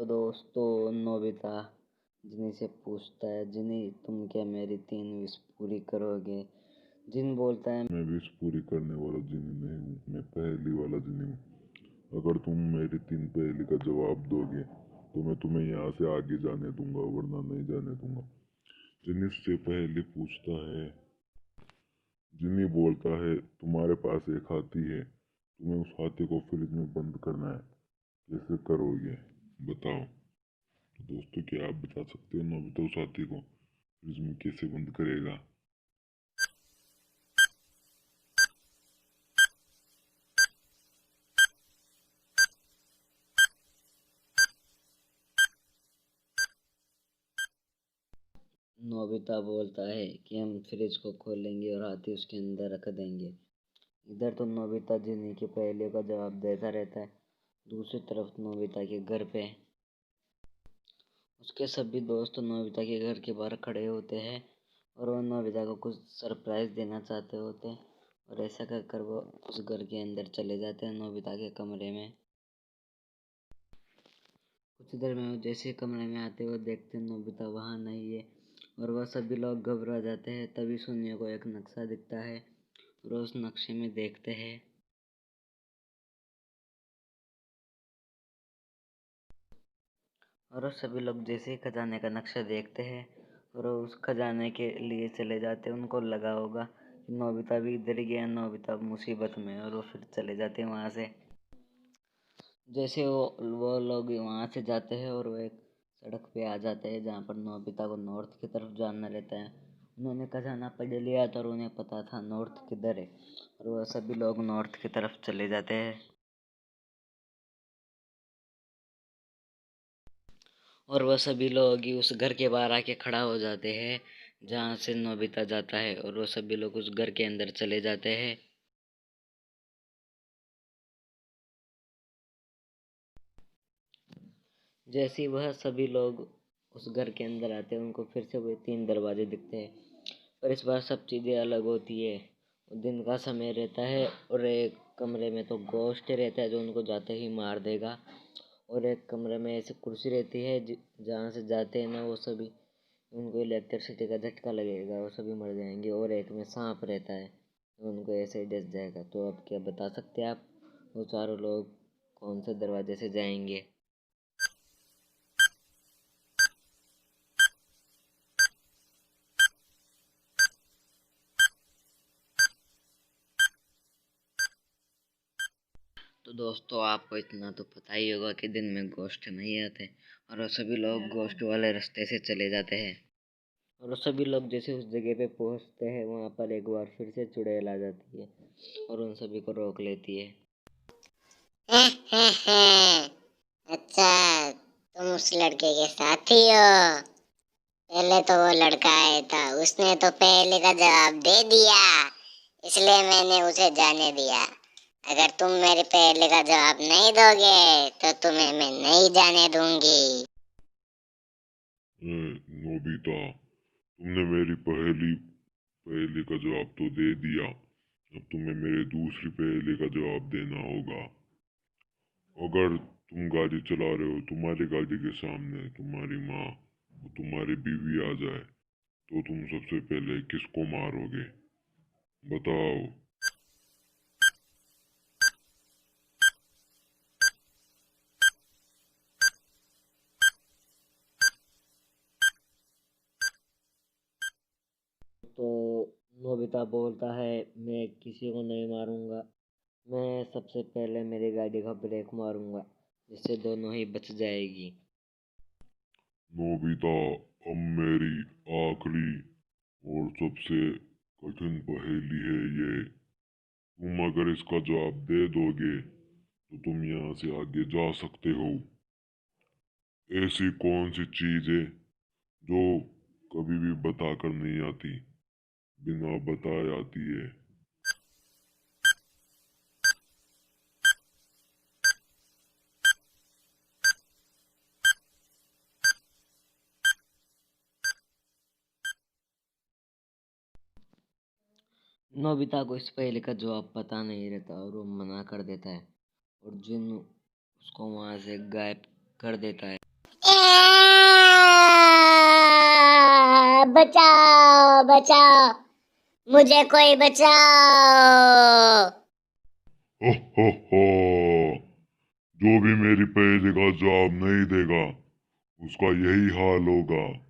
तो दोस्तों नोबिता जिनी से पूछता है, जिनी तुम क्या मेरी 3 विश पूरी करोगे। जिन बोलता है, मैं विश पूरी करने वाला जिनी नहीं हूँ, मैं पहेली वाला जिनी हूँ। अगर तुम मेरी 3 पहेली का जवाब दोगे तो मैं तुम्हें यहाँ से आगे जाने दूंगा, वरना नहीं जाने दूंगा। जिनी से पहेली पूछता है, जिनी बोलता है तुम्हारे पास एक हाथी है, तुम्हें उस हाथी को फ्रिज में बंद करना है, कैसे करोगे बताओ। तो दोस्तों, क्या आप बता सकते हो नोबिता उस हाथी को फ्रिज में कैसे बंद करेगा? नोबिता बोलता है कि हम फ्रिज को खोलेंगे और हाथी उसके अंदर रख देंगे। इधर तो नोबिता जिनी की पहेलियों का जवाब देता रहता है। दूसरी तरफ नोबिता के घर पे उसके सभी दोस्त नोबिता के घर के बाहर खड़े होते हैं और वो नोबिता को कुछ सरप्राइज देना चाहते होते हैं। और ऐसा कर कर वो उस घर के अंदर चले जाते हैं, नोबिता के कमरे में। कुछ देर में वो जैसे कमरे में आते हुए देखते हैं नोबिता वहाँ नहीं है और वह सभी लोग घबरा जाते हैं। तभी सुनियो को एक नक्शा दिखता है और उस नक्शे में देखते हैं और सभी लोग जैसे ही खजाने का नक्शा देखते हैं और वो उस खजाने के लिए चले जाते हैं। उनको लगा होगा कि नोबिता भी इधर ही गया, नोबिता मुसीबत में, और वो फिर चले जाते हैं वहाँ से। जैसे वो लोग वहाँ से जाते हैं और वो एक सड़क पे आ जाते हैं जहाँ पर नोबिता को नॉर्थ की तरफ जाना रहता है। उन्होंने खजाना पढ़ लिया था और उन्हें पता था नॉर्थ किधर है और वह सभी लोग नॉर्थ की तरफ चले जाते हैं। और वह सभी लोग ही उस घर के बाहर आके खड़ा हो जाते हैं जहाँ से नोबिता जाता है और वो सभी लोग उस घर के अंदर चले जाते हैं। जैसे ही वह सभी लोग उस घर के अंदर आते हैं, उनको फिर से वही 3 दरवाजे दिखते हैं, पर इस बार सब चीज़ें अलग होती है। दिन का समय रहता है और एक कमरे में तो गोश्त रहता है जो उनको जाते ही मार देगा, और एक कमरे में ऐसी कुर्सी रहती है जहाँ से जाते हैं ना वो सभी, उनको इलेक्ट्रिसिटी का झटका लगेगा, वो सभी मर जाएंगे। और एक में सांप रहता है, उनको ऐसे ही डस जाएगा। तो अब क्या बता सकते हैं आप, वो चारों लोग कौन से दरवाजे से जाएंगे? तो दोस्तों, आपको इतना तो पता ही होगा कि दिन में गोश्त नहीं आते और वो सभी लोग गोश्त वाले रास्ते से चले जाते हैं। और वो सभी लोग जैसे उस जगह पे पहुंचते हैं, वहां पर एक बार फिर से चुड़ैल आ जाती है और उन सभी को रोक लेती है। अच्छा, तुम उस लड़के के साथी हो। पहले तो वो लड़का आया था, उसने तो पहले का जवाब दे दिया, इसलिए मैंने उसे जाने दिया। अगर तुम मेरे पहले का जवाब नहीं दोगे तो तुम्हें मैं नहीं जाने दूंगी। नोबिता, तुमने मेरी पहेली पहेली का जवाब तो दे दिया, अब तुम्हें मेरे दूसरी पहेली का जवाब देना होगा। अगर तुम गाड़ी चला रहे हो, तुम्हारी गाड़ी के सामने तुम्हारी माँ और तुम्हारी बीवी आ जाए, तो तुम सबसे पहले किसको मारोगे बताओ। तो नोबिता बोलता है, मैं किसी को नहीं मारूंगा, मैं सबसे पहले मेरी गाड़ी का ब्रेक मारूंगा जिससे दोनों ही बच जाएगी। नोबिता, अब मेरी आखिरी और सबसे कठिन पहेली है ये। तुम अगर इसका जवाब दे दोगे तो तुम यहाँ से आगे जा सकते हो। ऐसी कौन सी चीज है जो कभी भी बताकर नहीं आती, बिना बताए आती है? नोबिता को इस पहेली का जवाब पता नहीं रहता और वो मना कर देता है और जिन उसको वहां से गायब कर देता है। बचाओ बचाओ, मुझे कोई बचाओ। हो हो, जो भी मेरी पहेली का जवाब नहीं देगा उसका यही हाल होगा।